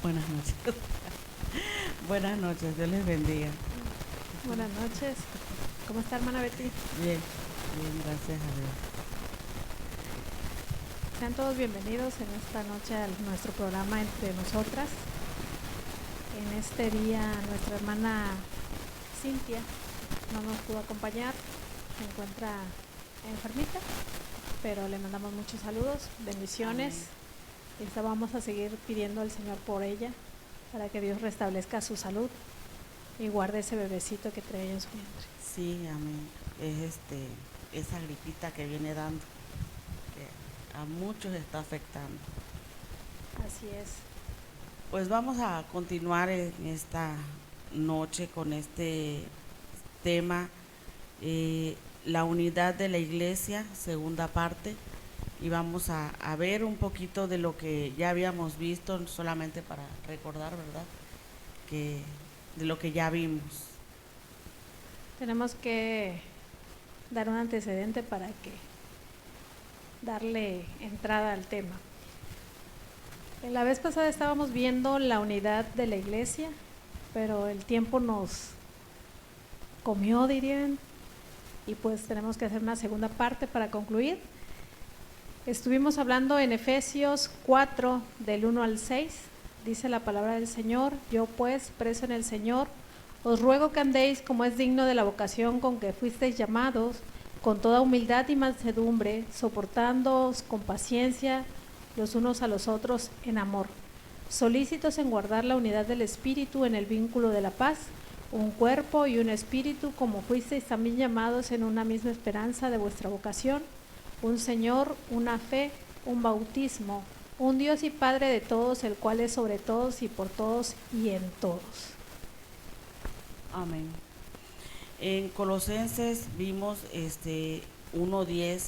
Buenas noches. Buenas noches, Dios les bendiga. Buenas noches. ¿Cómo está, hermana Betty? Bien, bien, gracias a Dios. Sean todos bienvenidos en esta noche a nuestro programa Entre Nosotras. En este día nuestra hermana Cintia no nos pudo acompañar, se encuentra enfermita, pero le mandamos muchos saludos, bendiciones. Amén. Y vamos a seguir pidiendo al Señor por ella, para que Dios restablezca su salud y guarde ese bebecito que trae en su vientre. Sí, amén. Es esa gripita que viene dando, que a muchos está afectando. Así es. Pues vamos a continuar en esta noche con este tema, la unidad de la iglesia, segunda parte, y vamos a ver un poquito de lo que ya habíamos visto, solamente para recordar, ¿verdad?, que de lo que ya vimos. Tenemos que dar un antecedente para que darle entrada al tema. En la vez pasada estábamos viendo la unidad de la iglesia, pero el tiempo nos comió, dirían, y pues tenemos que hacer una segunda parte para concluir. Estuvimos hablando en Efesios 4, del 1 al 6, dice la palabra del Señor: yo pues, preso en el Señor, os ruego que andéis como es digno de la vocación con que fuisteis llamados, con toda humildad y mansedumbre, soportándoos con paciencia los unos a los otros en amor, solícitos en guardar la unidad del Espíritu en el vínculo de la paz, un cuerpo y un espíritu, como fuisteis también llamados en una misma esperanza de vuestra vocación, un Señor, una fe, un bautismo, un Dios y Padre de todos, el cual es sobre todos y por todos y en todos. Amén. En Colosenses vimos 1:10,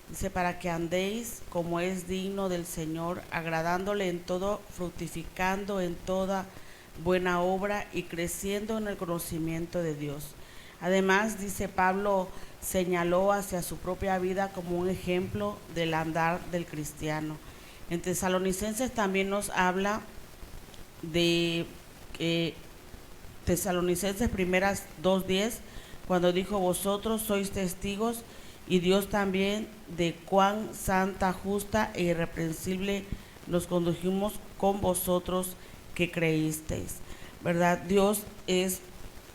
dice: para que andéis como es digno del Señor, agradándole en todo, fructificando en toda buena obra y creciendo en el conocimiento de Dios. Además, dice Pablo, señaló hacia su propia vida como un ejemplo del andar del cristiano. En Tesalonicenses también nos habla de Tesalonicenses primeras 2:10, cuando dijo: vosotros sois testigos, y Dios también, de cuán santa, justa e irreprensible nos condujimos con vosotros que creísteis. ¿Verdad? Dios es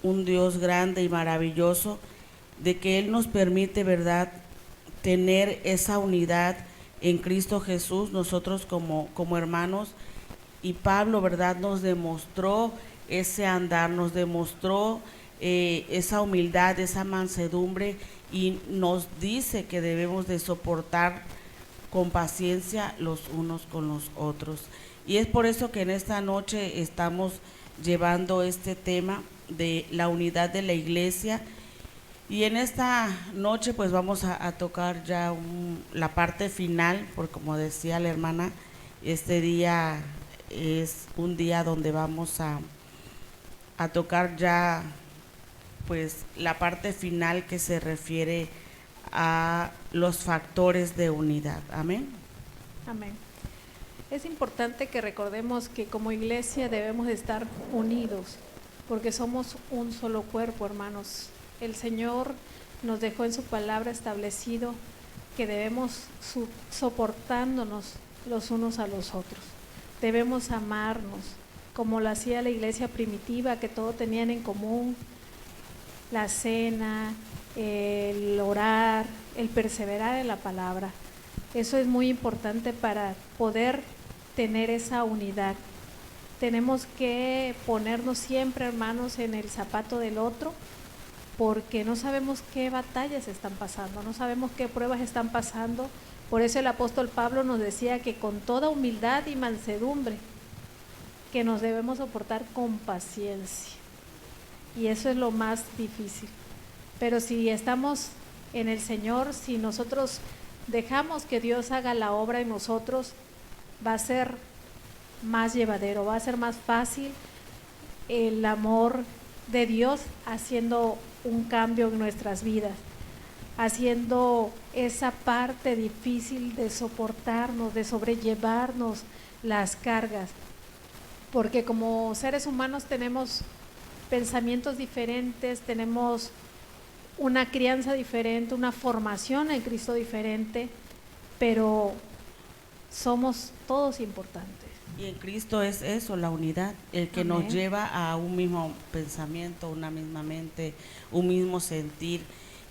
un Dios grande y maravilloso, de que Él nos permite, ¿verdad?, tener esa unidad en Cristo Jesús, nosotros como hermanos. Y Pablo, ¿verdad?, nos demostró ese andar, nos demostró esa humildad, esa mansedumbre, y nos dice que debemos de soportar con paciencia los unos con los otros. Y es por eso que en esta noche estamos llevando este tema de la unidad de la iglesia. Y en esta noche pues vamos a tocar ya la parte final, porque como decía la hermana, este día es un día donde vamos a tocar ya pues la parte final que se refiere a los factores de unidad. Amén. Amén. Es importante que recordemos que como iglesia debemos estar unidos, porque somos un solo cuerpo, hermanos. El Señor nos dejó en su palabra establecido que debemos soportándonos los unos a los otros. Debemos amarnos, como lo hacía la iglesia primitiva, que todo tenían en común: la cena, el orar, el perseverar en la palabra. Eso es muy importante para poder tener esa unidad. Tenemos que ponernos siempre, hermanos, en el zapato del otro, porque no sabemos qué batallas están pasando, no sabemos qué pruebas están pasando. Por eso el apóstol Pablo nos decía que con toda humildad y mansedumbre, que nos debemos soportar con paciencia. Y eso es lo más difícil. Pero si estamos en el Señor, si nosotros dejamos que Dios haga la obra en nosotros, va a ser más llevadero, va a ser más fácil el amor de Dios haciendo un cambio en nuestras vidas, haciendo esa parte difícil de soportarnos, de sobrellevarnos las cargas. porque como seres humanos tenemos pensamientos diferentes, tenemos una crianza diferente, una formación en Cristo diferente, pero somos todos importantes. Y en Cristo es eso, la unidad, el que nos Amén. lleva a un mismo pensamiento, una misma mente, un mismo sentir.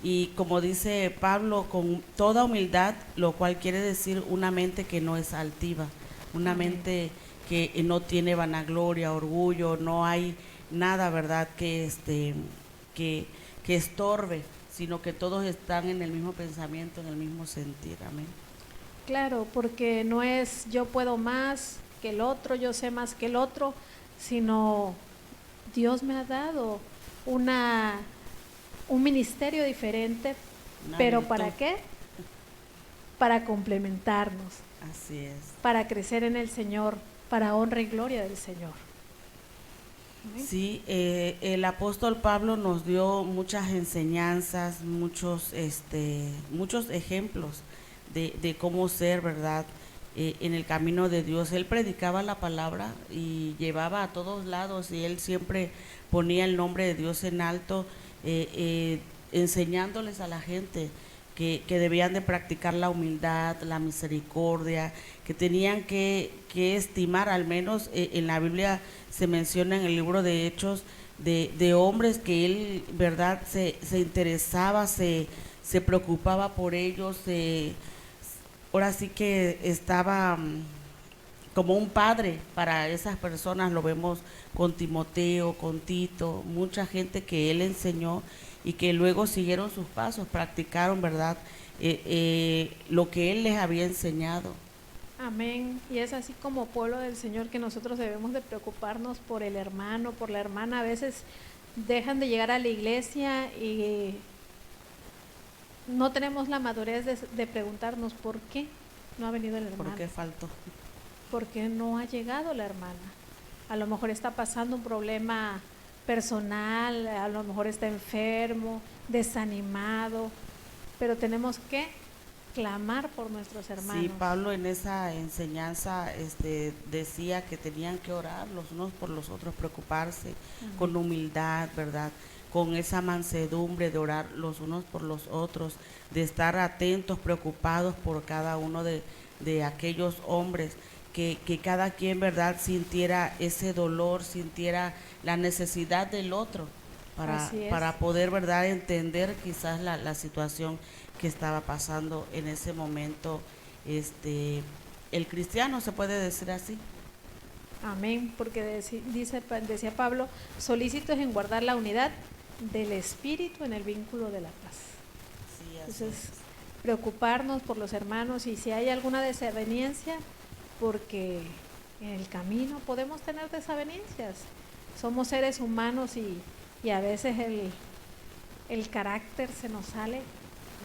Y como dice Pablo, con toda humildad, lo cual quiere decir una mente que no es altiva, una Amén. mente que no tiene vanagloria, orgullo, no hay nada, ¿verdad?, que estorbe, sino que todos están en el mismo pensamiento, en el mismo sentir. Amén. Claro, porque no es yo puedo más que el otro, yo sé más que el otro, sino Dios me ha dado un ministerio diferente, Una pero virtud. ¿para qué? Para complementarnos, Así es. para crecer en el Señor, para honra y gloria del Señor. Amén. Sí, el apóstol Pablo nos dio muchas enseñanzas, muchos ejemplos de cómo ser, ¿verdad?, en el camino de Dios. Él predicaba la palabra y llevaba a todos lados, y él siempre ponía el nombre de Dios en alto, enseñándoles a la gente que debían de practicar la humildad, la misericordia, que tenían que estimar, al menos en la Biblia se menciona en el libro de Hechos, de hombres que él, ¿verdad?, se interesaba, se preocupaba por ellos, ahora sí que estaba como un padre para esas personas. Lo vemos con Timoteo, con Tito, mucha gente que él enseñó y que luego siguieron sus pasos, practicaron, ¿verdad?, lo que él les había enseñado. Amén. Y es así como pueblo del Señor que nosotros debemos de preocuparnos por el hermano, por la hermana. A veces dejan de llegar a la iglesia y no tenemos la madurez de preguntarnos por qué no ha venido el hermano. ¿Por qué faltó? ¿Por qué no ha llegado la hermana? A lo mejor está pasando un problema personal, a lo mejor está enfermo, desanimado, pero tenemos que clamar por nuestros hermanos. Sí, Pablo en esa enseñanza decía que tenían que orar los unos por los otros, preocuparse con humildad, ¿verdad?, con esa mansedumbre de orar los unos por los otros, de estar atentos, preocupados por cada uno de aquellos hombres, que cada quien, ¿verdad?, sintiera ese dolor, sintiera la necesidad del otro para poder, ¿verdad?, entender quizás la situación que estaba pasando en ese momento el cristiano, se puede decir así. Amén, porque decía Pablo, solícitos en guardar la unidad del espíritu en el vínculo de la paz. Sí, así Entonces, es. preocuparnos por los hermanos, y si hay alguna desaveniencia, porque en el camino podemos tener desavenencias. Somos seres humanos y a veces el carácter se nos sale,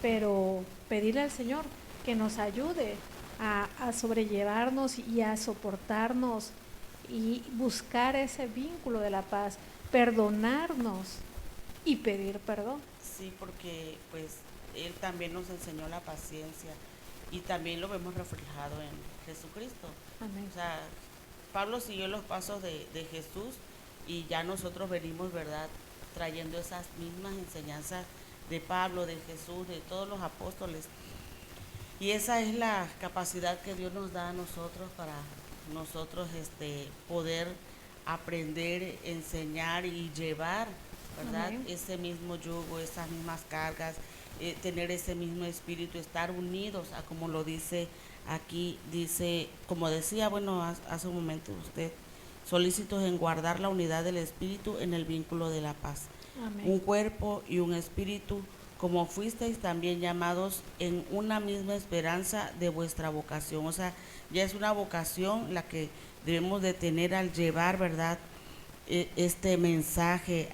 pero pedirle al Señor que nos ayude a sobrellevarnos y a soportarnos y buscar ese vínculo de la paz, perdonarnos y pedir perdón. Sí, porque pues él también nos enseñó la paciencia y también lo vemos reflejado en Jesucristo. Amén. O sea, Pablo siguió los pasos de Jesús, y ya nosotros venimos, ¿verdad?, trayendo esas mismas enseñanzas de Pablo, de Jesús, de todos los apóstoles. Y esa es la capacidad que Dios nos da a nosotros para nosotros poder aprender, enseñar y llevar, ¿verdad?, Amén. ese mismo yugo, esas mismas cargas, tener ese mismo espíritu, estar unidos, a como lo dice aquí, dice, como decía, bueno, hace un momento usted, solícitos en guardar la unidad del espíritu en el vínculo de la paz. Amén. Un cuerpo y un espíritu, como fuisteis también llamados en una misma esperanza de vuestra vocación. O sea, ya es una vocación la que debemos de tener al llevar, ¿verdad?, este mensaje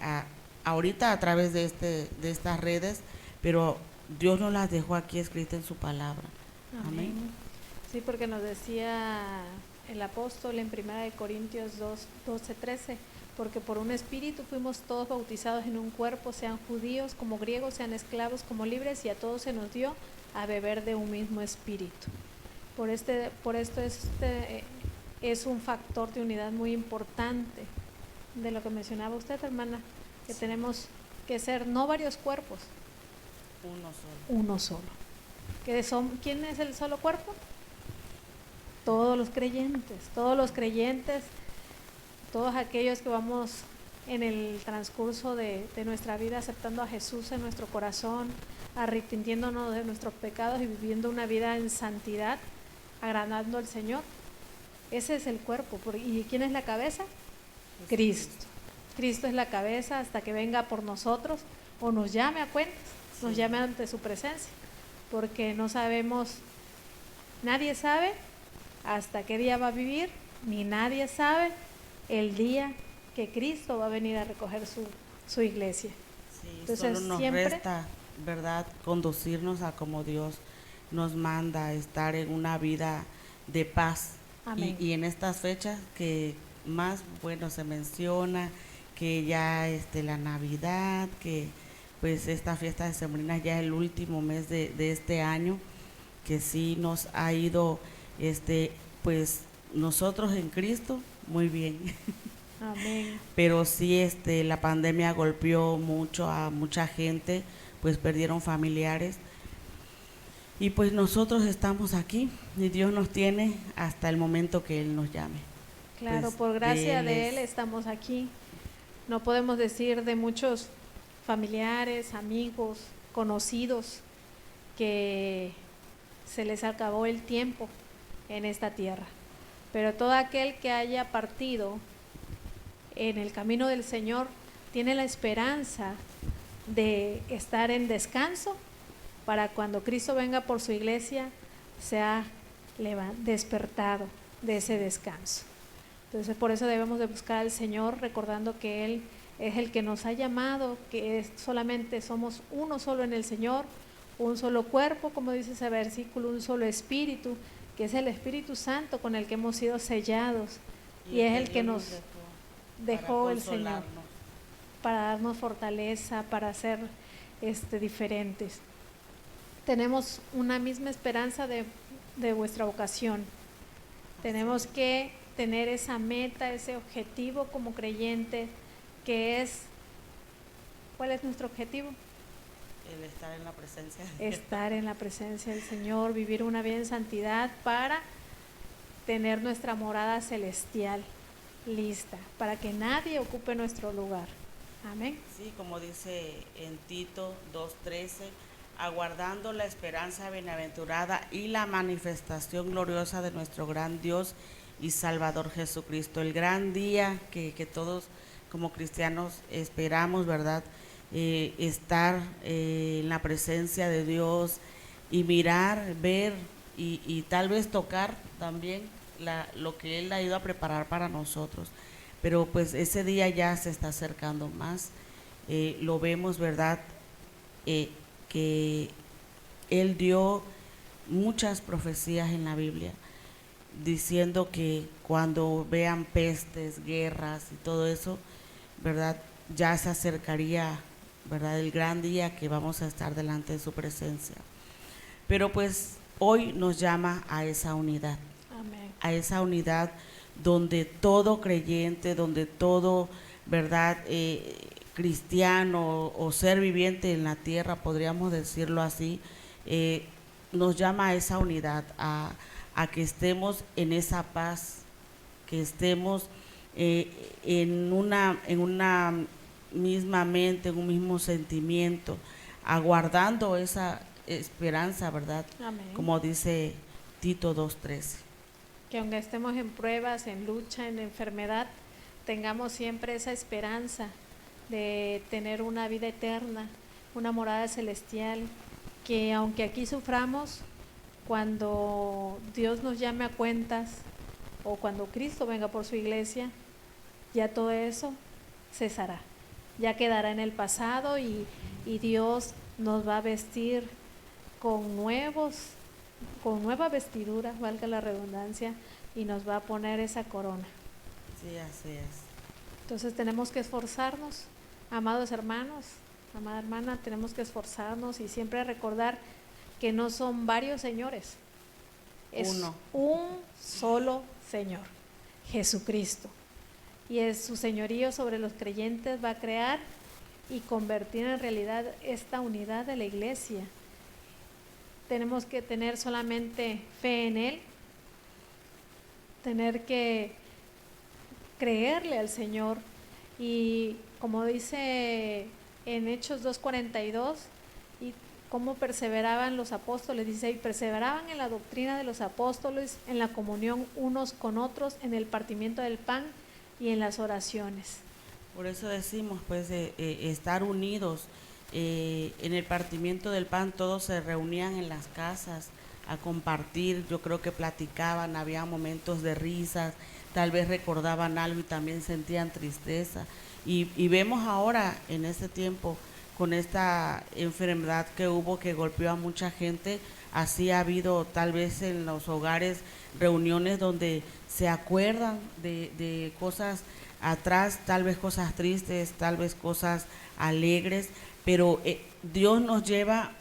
ahorita a través de estas redes, pero Dios nos las dejó aquí escritas en su palabra. Amén. Sí, porque nos decía el apóstol en 1 Corintios 12:13, porque por un espíritu fuimos todos bautizados en un cuerpo, sean judíos como griegos, sean esclavos como libres, y a todos se nos dio a beber de un mismo espíritu. Por esto es un factor de unidad muy importante de lo que mencionaba usted, hermana, que tenemos que ser no varios cuerpos, uno solo. ¿Quién es el solo cuerpo? Todos los creyentes, todos aquellos que vamos en el transcurso de nuestra vida aceptando a Jesús en nuestro corazón, arrepintiéndonos de nuestros pecados y viviendo una vida en santidad, agradando al Señor. Ese es el cuerpo. ¿Y quién es la cabeza? Cristo. Cristo es la cabeza hasta que venga por nosotros o nos llame a cuentas, nos llame ante su presencia, porque no sabemos, nadie sabe hasta qué día va a vivir, ni nadie sabe el día que Cristo va a venir a recoger su iglesia. Sí, entonces solo nos resta, ¿verdad?, conducirnos a como Dios nos manda, estar en una vida de paz. Y en estas fechas que más, bueno, se menciona que ya la Navidad, que pues esta fiesta de sembrina ya es el último mes de este año, que sí nos ha ido, pues nosotros en Cristo, muy bien. Amén. Pero sí, la pandemia golpeó mucho a mucha gente, pues perdieron familiares. Y pues nosotros estamos aquí y Dios nos tiene hasta el momento que Él nos llame. Claro, pues por gracia de Él estamos aquí. No podemos decir de muchos familiares, amigos, conocidos que se les acabó el tiempo en esta tierra. Pero todo aquel que haya partido en el camino del Señor tiene la esperanza de estar en descanso para cuando Cristo venga por su iglesia sea despertado de ese descanso. Entonces por eso debemos de buscar al Señor, recordando que Él es el que nos ha llamado, que solamente somos uno solo en el Señor, un solo cuerpo, como dice ese versículo, un solo espíritu, que es el Espíritu Santo con el que hemos sido sellados, y es el que nos dejó el Señor para darnos fortaleza, para ser diferentes. Tenemos una misma esperanza de vuestra vocación. Tenemos que tener esa meta, ese objetivo como creyente, que es, ¿cuál es nuestro objetivo? El estar en la presencia de Dios. Estar en la presencia del Señor, vivir una vida en santidad para tener nuestra morada celestial lista, para que nadie ocupe nuestro lugar. Amén. Sí, como dice en Tito 2:13, aguardando la esperanza bienaventurada y la manifestación gloriosa de nuestro gran Dios y Salvador Jesucristo. El gran día que todos como cristianos esperamos, ¿verdad? Estar en la presencia de Dios y mirar, ver y tal vez tocar también lo que Él ha ido a preparar para nosotros. Pero pues ese día ya se está acercando más. Lo vemos, ¿verdad? Que Él dio muchas profecías en la Biblia, diciendo que cuando vean pestes, guerras y todo eso, ¿verdad?, ya se acercaría, ¿verdad?, el gran día que vamos a estar delante de su presencia. Pero pues hoy nos llama a esa unidad. Amén. A esa unidad donde todo creyente, donde todo, ¿verdad?, cristiano o ser viviente en la tierra, podríamos decirlo así, nos llama a esa unidad, a que estemos en esa paz, que estemos en una misma mente, en un mismo sentimiento, aguardando esa esperanza, ¿verdad? Amén. Como dice Tito 2:13. Que aunque estemos en pruebas, en lucha, en enfermedad, tengamos siempre esa esperanza de tener una vida eterna, una morada celestial, que aunque aquí suframos, cuando Dios nos llame a cuentas o cuando Cristo venga por su iglesia, ya todo eso cesará, ya quedará en el pasado y Dios nos va a vestir con nueva vestidura, valga la redundancia, y nos va a poner esa corona. Sí, así es. Entonces tenemos que esforzarnos, amados hermanos, amada hermana, tenemos que esforzarnos y siempre recordar que no son varios señores, es uno, un solo Señor. Jesucristo. Y es su señorío sobre los creyentes va a crear y convertir en realidad esta unidad de la iglesia. Tenemos que tener solamente fe en Él, tener que creerle al Señor, y como dice en Hechos 2:42, y cómo perseveraban los apóstoles, dice, y perseveraban en la doctrina de los apóstoles, en la comunión unos con otros, en el partimiento del pan y en las oraciones. Por eso decimos, pues, estar unidos. En el partimiento del pan todos se reunían en las casas a compartir. Yo creo que platicaban, había momentos de risas, tal vez recordaban algo y también sentían tristeza. Y vemos ahora en este tiempo, con esta enfermedad que hubo, que golpeó a mucha gente, así ha habido tal vez en los hogares reuniones donde se acuerdan de cosas atrás, tal vez cosas tristes, tal vez cosas alegres, pero Dios nos lleva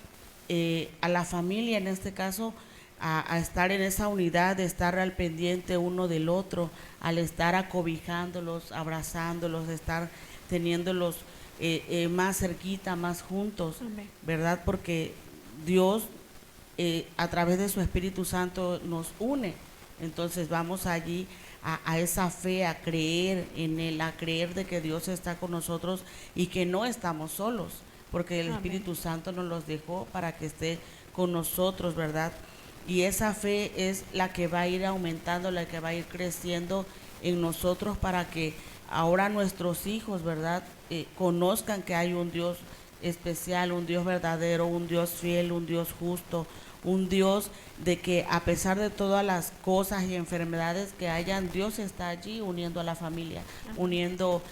a la familia en este caso a estar en esa unidad, de estar al pendiente uno del otro, al estar acobijándolos, abrazándolos, de estar teniéndolos más cerquita, más juntos. Amén. ¿Verdad? Porque Dios a través de su Espíritu Santo nos une. Entonces vamos allí a esa fe, a creer en Él, a creer de que Dios está con nosotros y que no estamos solos, porque el Amén. Espíritu Santo nos los dejó para que esté con nosotros, ¿verdad? Y esa fe es la que va a ir aumentando, la que va a ir creciendo en nosotros, para que ahora nuestros hijos, ¿verdad? Conozcan que hay un Dios especial, un Dios verdadero, un Dios fiel, un Dios justo, un Dios de que a pesar de todas las cosas y enfermedades que hayan, Dios está allí uniendo a la familia, uniendo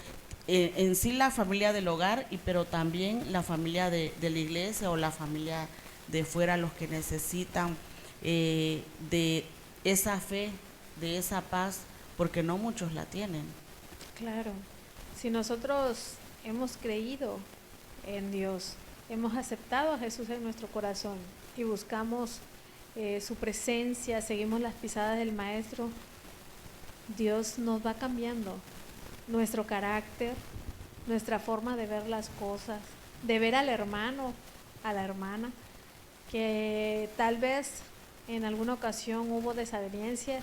en sí la familia del hogar, pero también la familia de la iglesia o la familia de fuera, los que necesitan de esa fe, de esa paz, porque no muchos la tienen. Claro, si nosotros hemos creído en Dios, hemos aceptado a Jesús en nuestro corazón y buscamos su presencia, seguimos las pisadas del Maestro, Dios nos va cambiando nuestro carácter, nuestra forma de ver las cosas, de ver al hermano, a la hermana, que tal vez en alguna ocasión hubo desavenencia,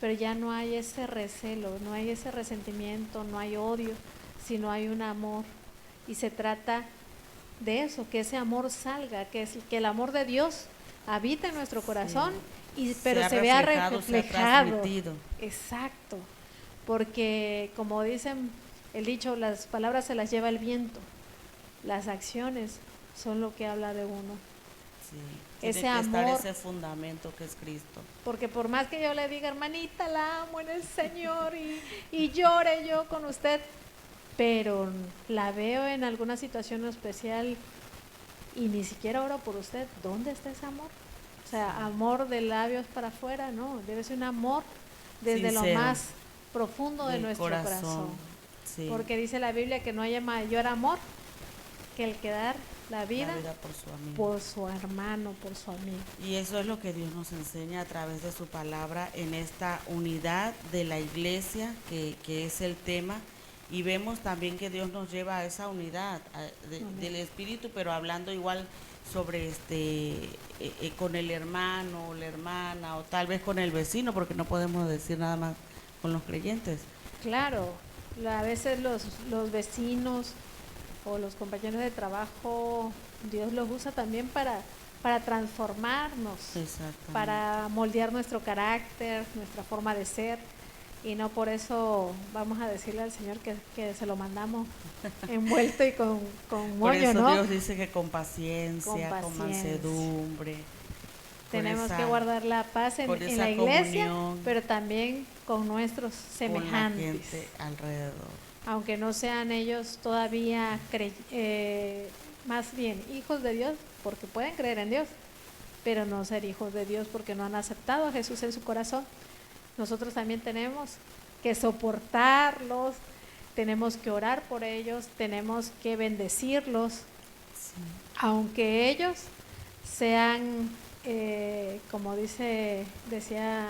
pero ya no hay ese recelo, no hay ese resentimiento, no hay odio, sino hay un amor. Y se trata de eso, que ese amor salga, que el amor de Dios habita en nuestro corazón, sí, pero se vea reflejado. Exacto, porque como dicen el dicho, las palabras se las lleva el viento, las acciones son lo que habla de uno. Sí, ese amor, estar ese fundamento que es Cristo. Porque por más que yo le diga, hermanita, la amo en el Señor y llore yo con usted, pero la veo en alguna situación especial y ni siquiera oro por usted, ¿dónde está ese amor? O sea, amor de labios para afuera, no, debe ser un amor desde sincero, lo más profundo de nuestro corazón. Sí. Porque dice la Biblia que no haya mayor amor que el que dar la vida por su hermano, por su amigo. Y eso es lo que Dios nos enseña a través de su palabra en esta unidad de la iglesia, que es el tema. Y vemos también que Dios nos lleva a esa unidad del Espíritu, pero hablando igual sobre con el hermano o la hermana, o tal vez con el vecino, porque no podemos decir nada más con los creyentes. Claro, a veces los vecinos o los compañeros de trabajo, Dios los usa también para transformarnos, para moldear nuestro carácter, nuestra forma de ser, y no por eso vamos a decirle al Señor que se lo mandamos envuelto y con moño, por eso, ¿no? Dios dice que con paciencia, con mansedumbre. Tenemos que guardar la paz en la iglesia, comunión, pero también con nuestros semejantes. Con la gente alrededor. Aunque no sean ellos todavía más bien hijos de Dios, porque pueden creer en Dios, pero no ser hijos de Dios porque no han aceptado a Jesús en su corazón. Nosotros también tenemos que soportarlos, tenemos que orar por ellos, tenemos que bendecirlos, sí, aunque ellos sean, como decía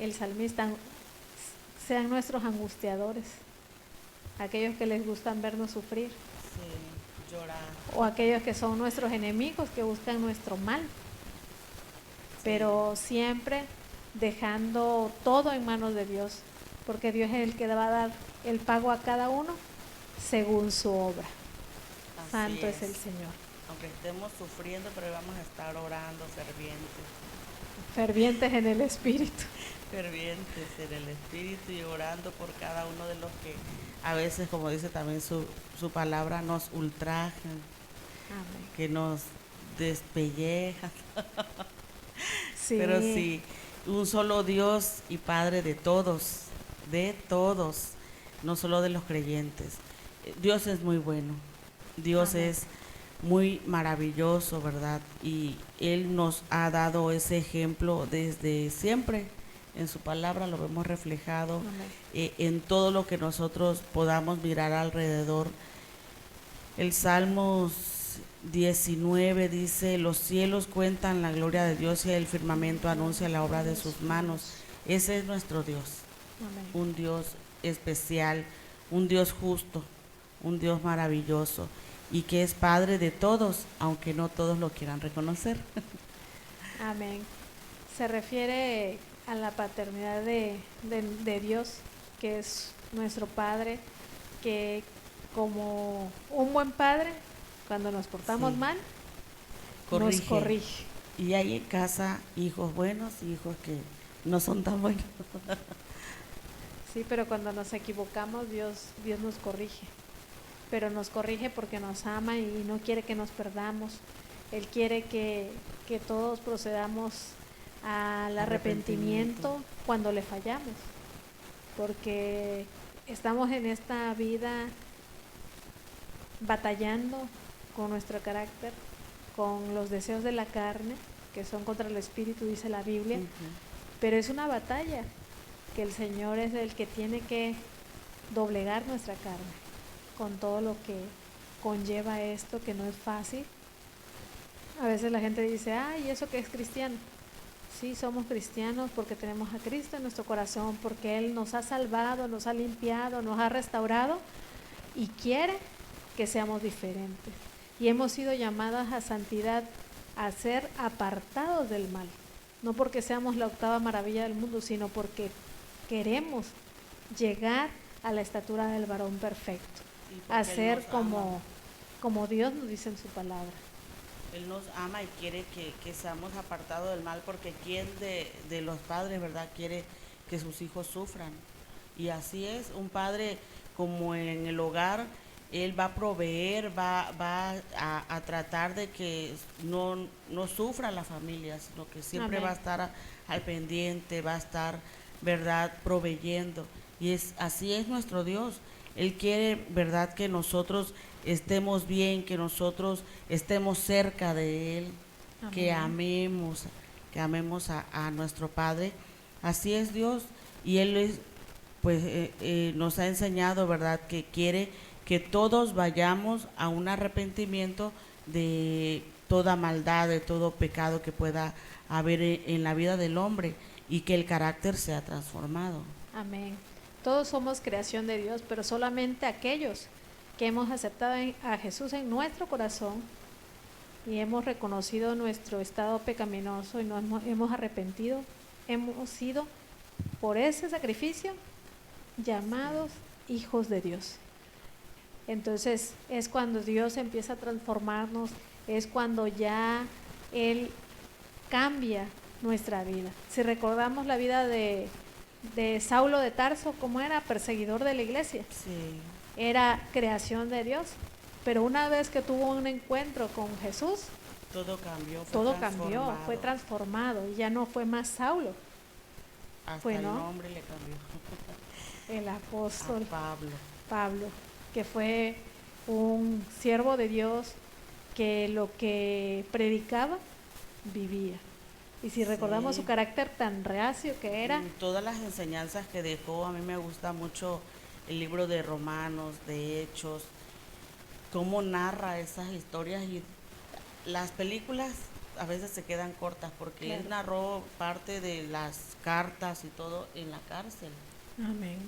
el salmista, sean nuestros angustiadores, aquellos que les gustan vernos sufrir, Sí, llorar. o aquellos que son nuestros enemigos, que buscan nuestro mal, pero siempre dejando todo en manos de Dios, porque Dios es el que va a dar el pago a cada uno según su obra. Así Santo es el Señor. Aunque estemos sufriendo, pero vamos a estar orando fervientes. Fervientes en el Espíritu. Fervientes en el Espíritu y orando por cada uno de los que a veces, como dice también su palabra, nos ultrajan, Amén. que nos despellejan. Sí. Pero sí, un solo Dios y Padre de todos, no solo de los creyentes. Dios es muy bueno, Dios Amén. es muy maravilloso, ¿verdad? Y Él nos ha dado ese ejemplo desde siempre. En su palabra lo vemos reflejado en todo lo que nosotros podamos mirar alrededor. El Salmos 19 dice: los cielos cuentan la gloria de Dios y el firmamento anuncia la obra de sus manos. Ese es nuestro Dios. Amén. Un Dios especial, un Dios justo, un Dios maravilloso y que es Padre de todos, aunque no todos lo quieran reconocer. Amén. Se refiere a la paternidad de Dios, que es nuestro Padre, que como un buen padre, cuando nos portamos mal, nos corrige. Y hay en casa hijos buenos y hijos que no son tan buenos. Sí, pero cuando nos equivocamos, Dios nos corrige. Pero nos corrige porque nos ama y no quiere que nos perdamos. Él quiere que todos procedamos al arrepentimiento cuando le fallamos. Porque estamos en esta vida batallando con nuestro carácter, con los deseos de la carne, que son contra el Espíritu, dice la Biblia. Pero es una batalla que el Señor es el que tiene que doblegar nuestra carne, con todo lo que conlleva esto, que no es fácil. A veces la gente dice, ¿y eso que es cristiano? Sí, somos cristianos porque tenemos a Cristo en nuestro corazón, porque Él nos ha salvado, nos ha limpiado, nos ha restaurado y quiere que seamos diferentes. Y hemos sido llamadas a santidad, a ser apartados del mal. No porque seamos la octava maravilla del mundo, sino porque queremos llegar a la estatura del varón perfecto, a ser como Dios nos dice en su palabra. Él nos ama y quiere que seamos apartados del mal, porque ¿quién de los padres, verdad, quiere que sus hijos sufran? Y así es, un padre como en el hogar, él va a proveer, va a tratar de que no sufra la familia, sino que siempre Amén. Va a estar al pendiente, va a estar, verdad, proveyendo. Y así es nuestro Dios. Él quiere, verdad, que nosotros estemos bien, que nosotros estemos cerca de Él, Amén. que amemos a nuestro Padre. Así es Dios, y Él nos ha enseñado, verdad, que quiere que todos vayamos a un arrepentimiento de toda maldad, de todo pecado que pueda haber en la vida del hombre, y que el carácter sea transformado. Amén. Todos somos creación de Dios, pero solamente aquellos que hemos aceptado a Jesús en nuestro corazón y hemos reconocido nuestro estado pecaminoso y nos hemos arrepentido, hemos sido por ese sacrificio llamados hijos de Dios. Entonces es cuando Dios empieza a transformarnos, es cuando ya Él cambia nuestra vida. Si recordamos la vida de Saulo de Tarso, ¿cómo era? Perseguidor de la iglesia. Sí. Era creación de Dios, pero una vez que tuvo un encuentro con Jesús, todo cambió, fue transformado y ya no fue más Saulo. Hasta el nombre le cambió. El apóstol Pablo, que fue un siervo de Dios que lo que predicaba, vivía. Y si recordamos su carácter tan reacio que era. Todas las enseñanzas que dejó, a mí me gusta mucho el libro de Romanos, de Hechos, cómo narra esas historias, y las películas a veces se quedan cortas porque él narró parte de las cartas y todo en la cárcel. Amén.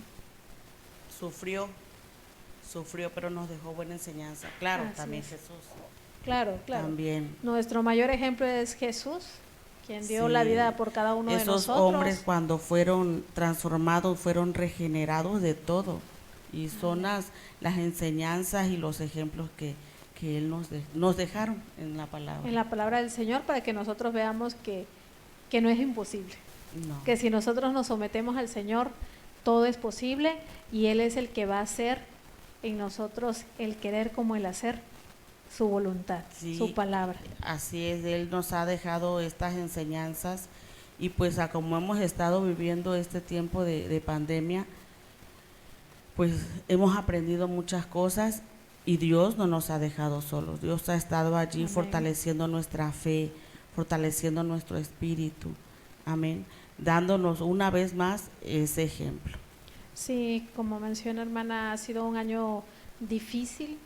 Sufrió, pero nos dejó buena enseñanza. Claro, Así también es. Jesús. Claro, claro. También. Nuestro mayor ejemplo es Jesús, quien dio la Sí, vida por cada uno de esos nosotros. hombres cuando fueron transformados, fueron regenerados de todo. Y son las enseñanzas y los ejemplos que Él nos dejaron en la palabra. En la palabra del Señor, para que nosotros veamos que no es imposible. No. Que si nosotros nos sometemos al Señor, todo es posible y Él es el que va a hacer en nosotros el querer como el hacer, su voluntad, Sí, su palabra. así es, Él nos ha dejado estas enseñanzas y pues a como hemos estado viviendo este tiempo de pandemia, pues hemos aprendido muchas cosas y Dios no nos ha dejado solos. Dios ha estado allí. Amén. Fortaleciendo nuestra fe, fortaleciendo nuestro espíritu. Amén. Dándonos una vez más ese ejemplo. Sí, como menciona hermana, ha sido un año difícil,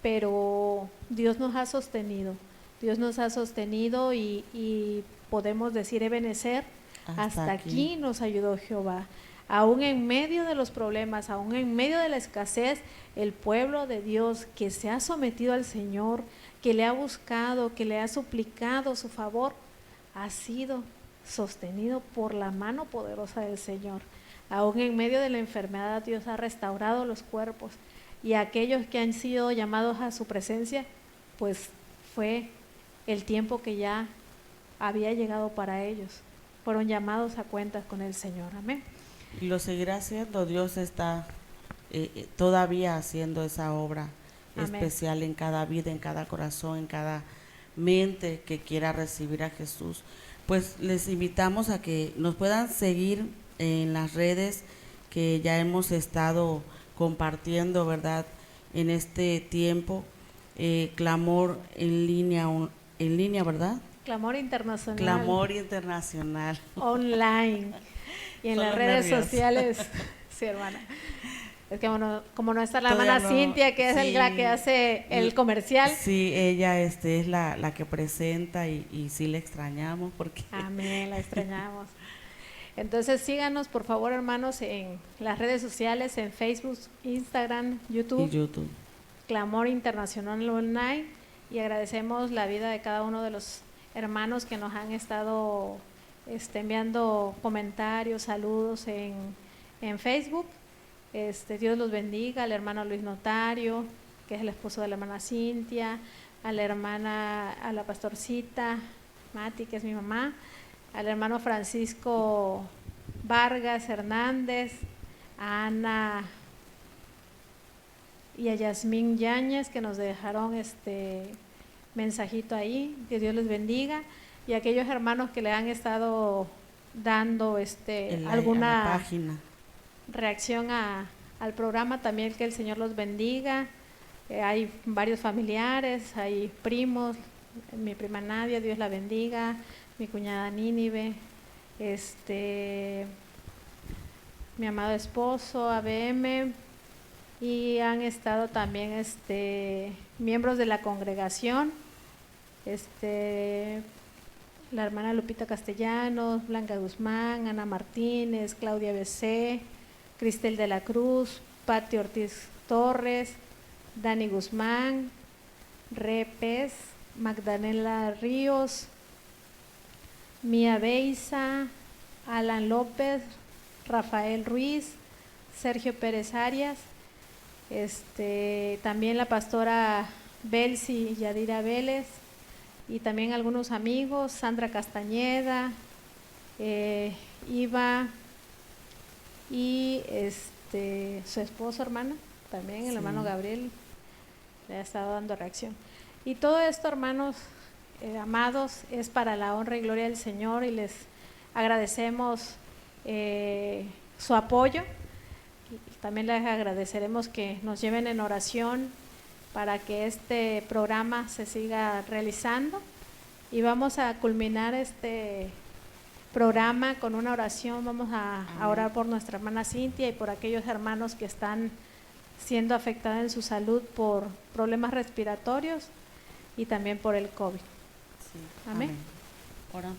pero Dios nos ha sostenido. Dios nos ha sostenido y podemos decir Ebenezer, hasta aquí nos ayudó Jehová. Aún en medio de los problemas, aún en medio de la escasez, el pueblo de Dios que se ha sometido al Señor, que le ha buscado, que le ha suplicado su favor, ha sido sostenido por la mano poderosa del Señor. Aún en medio de la enfermedad, Dios ha restaurado los cuerpos y aquellos que han sido llamados a su presencia, pues fue el tiempo que ya había llegado para ellos. Fueron llamados a cuentas con el Señor. Amén. Y lo seguirá haciendo. Dios está todavía haciendo esa obra. Amén. Especial en cada vida, en cada corazón, en cada mente que quiera recibir a Jesús. Pues les invitamos a que nos puedan seguir en las redes que ya hemos estado compartiendo, ¿verdad? En este tiempo, Clamor en línea, ¿verdad? Clamor Internacional. Clamor Internacional. Online. Y en las redes sociales, sí, hermana. Es que como no está la hermana Cintia, que es la que hace el comercial. Sí, ella es la que presenta y sí le extrañamos porque. Amén, la extrañamos. Entonces síganos por favor hermanos en las redes sociales, en Facebook, Instagram, YouTube. Y YouTube. Clamor Internacional Online, y agradecemos la vida de cada uno de los hermanos que nos han estado enviando comentarios, saludos en Facebook. Dios los bendiga, al hermano Luis Notario, que es el esposo de la hermana Cintia, a la pastorcita Mati, que es mi mamá, al hermano Francisco Vargas Hernández, a Ana y a Yasmín Yáñez, que nos dejaron mensajito ahí, que Dios les bendiga, y a aquellos hermanos que le han estado dando alguna página. Reacción al programa, también que el Señor los bendiga. Hay varios familiares, hay primos, mi prima Nadia, Dios la bendiga, mi cuñada Nínive, mi amado esposo, ABM, y han estado también miembros de la congregación, la hermana Lupita Castellanos, Blanca Guzmán, Ana Martínez, Claudia BC, Cristel de la Cruz, Pati Ortiz Torres, Dani Guzmán, Repes, Magdalena Ríos, Mía Beiza, Alan López, Rafael Ruiz, Sergio Pérez Arias, también la pastora Belsi Yadira Vélez, y también algunos amigos, Sandra Castañeda, Iva, y su esposo, hermana, también el hermano Gabriel le ha estado dando reacción. Y todo esto, hermanos amados, es para la honra y gloria del Señor, y les agradecemos su apoyo. También les agradeceremos que nos lleven en oración para que este programa se siga realizando, y vamos a culminar este programa con una oración. Vamos a orar por nuestra hermana Cintia y por aquellos hermanos que están siendo afectados en su salud por problemas respiratorios y también por el COVID. Sí. Amén. Oramos.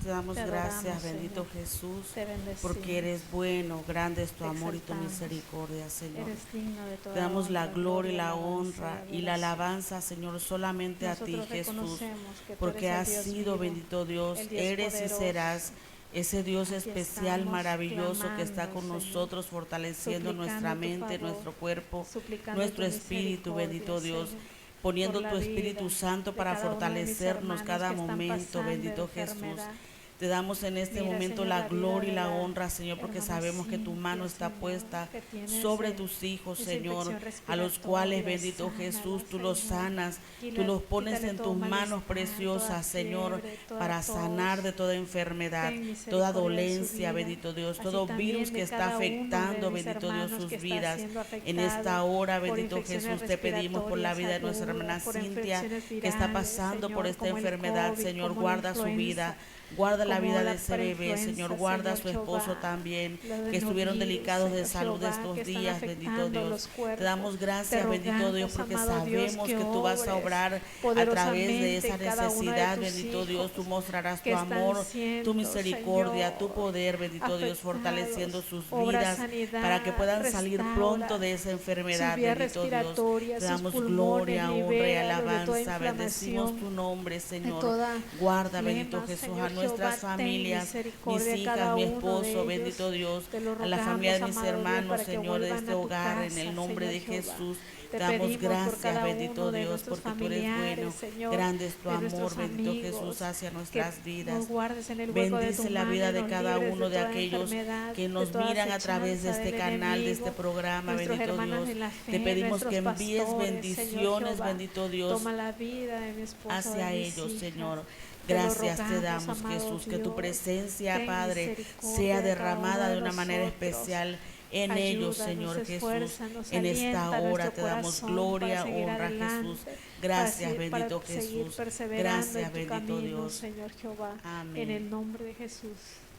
Te damos Te gracias, adoramos, bendito Señor. Jesús, Te bendecimos. porque eres bueno, grande es tu Te amor y tu exaltamos. misericordia, Señor. Eres digno de toda Te damos la honra, gloria y la alabanza honra y la adoración. alabanza, Señor, solamente a ti, Nosotros Jesús, reconocemos que tú porque eres el has Dios sido, vivo, bendito Dios, el Dios eres y poderoso. serás ese Dios Aquí especial, estamos maravilloso, que está clamando, con Señor, nosotros, fortaleciendo nuestra suplicando tu mente, favor, nuestro cuerpo, suplicando nuestro tu espíritu, misericordia, bendito Dios, Señor, poniendo por la tu Espíritu vida Santo de para cada uno de mis fortalecernos hermanos cada que están momento, pasando bendito Jesús. enfermedad. Te damos en este Mira, momento Señor, la la vida gloria y de la la honra, Señor, porque hermana sabemos que tu mano Cintia, está Señor, puesta que tiene sobre tus hijos, esa Señor, infección a los cuales, respiratoria. bendito Jesús, tú los Sánala, sanas, Señor. tú los pones Quítale en todo tus manos malestar, preciosas, toda Señor, fiebre, toda para tos. sanar de toda enfermedad, Ten toda misericordia de su dolencia, vida, bendito Dios, así todo también virus de que está cada uno de afectando, mis bendito Dios, hermanos sus que está vidas. siendo En esta afectado hora, por bendito infecciones Jesús, te pedimos por la vida de nuestra hermana respiratorias agudas, por Cintia, infecciones que está virales, pasando por Señor, esta como el enfermedad, COVID, Señor, como la guarda su influenza, vida, guarda la como vida la de ese bebé, Señor, preinfluenza, guarda a su Señor esposo Jehová, también, los que estuvieron adenovirus, delicados de Señor salud Jehová, estos que están días, bendito afectando Dios. los cuerpos. Te damos Te gracias, bendito Dios, rogamos, porque amado Dios, sabemos que que tú vas a obres obrar a través de esa poderosamente cada uno de necesidad, tus bendito Dios. Tú hijos mostrarás que tu están amor, tu siendo, misericordia, tu Señor, poder, bendito Dios, fortaleciendo afectados. sus Obra vidas sanidad, para que puedan salir pronto restaura de esa sus enfermedad, vías bendito Dios. respiratorias, Te sus damos pulmones, gloria, honra y libéralos de toda alabanza. Bendecimos tu inflamación, nombre, de Señor. toda Guarda, bendito flema, Jesús, Señor a nuestras Jehová, ten familias, mis misericordia de hijas, cada mi uno de esposo, ellos. bendito Dios, Te lo a la familia de rogamos, mis amado Dios, hermanos, para que Señor, de vuelvan este a tu hogar, en casa, el nombre de Señor Jehová. Jesús. Te Te damos pedimos por gracias, cada bendito uno de Dios, nuestros porque tú eres bueno. familiares, Señor, Grande es tu de amor, nuestros bendito amigos, Jesús, hacia que nuestras vidas. nos guardes en el hueco de tu Bendice la mano vida y de nos cada libres uno de toda aquellos enfermedad, que de nos toda miran a través de acechanza este del canal, de este enemigo. programa, Nuestros bendito hermanos Dios. en la fe, Te pedimos nuestros que envíes pastores, bendiciones, Señor Jehová, bendito Dios, toma la vida de mi esposo, hacia de mis ellos, hijas. Señor. Te lo Gracias te rogamos, damos, amado Jesús, que tu Dios. presencia, Ten Padre, misericordia sea de cada uno derramada de de una manera nosotros. especial en ellos, Ayúdanos, Señor Jesús. esfuérzanos, En esta alienta hora nuestro te damos corazón gloria, para seguir honra, adelante, Jesús. Gracias, para bendito seguir Jesús. perseverando Gracias, en tu bendito camino, Dios. Señor Jehová. Amén. En el nombre de Jesús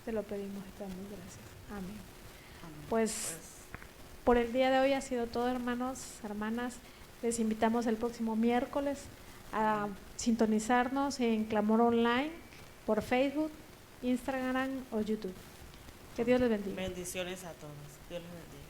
te lo pedimos y te damos gracias. Amén. Amén. Pues por el día de hoy ha sido todo, hermanos, hermanas. Les invitamos el próximo miércoles a sintonizarnos en Clamor Online por Facebook, Instagram o YouTube. Que Dios les bendiga. Bendiciones a todos. Dios les bendiga.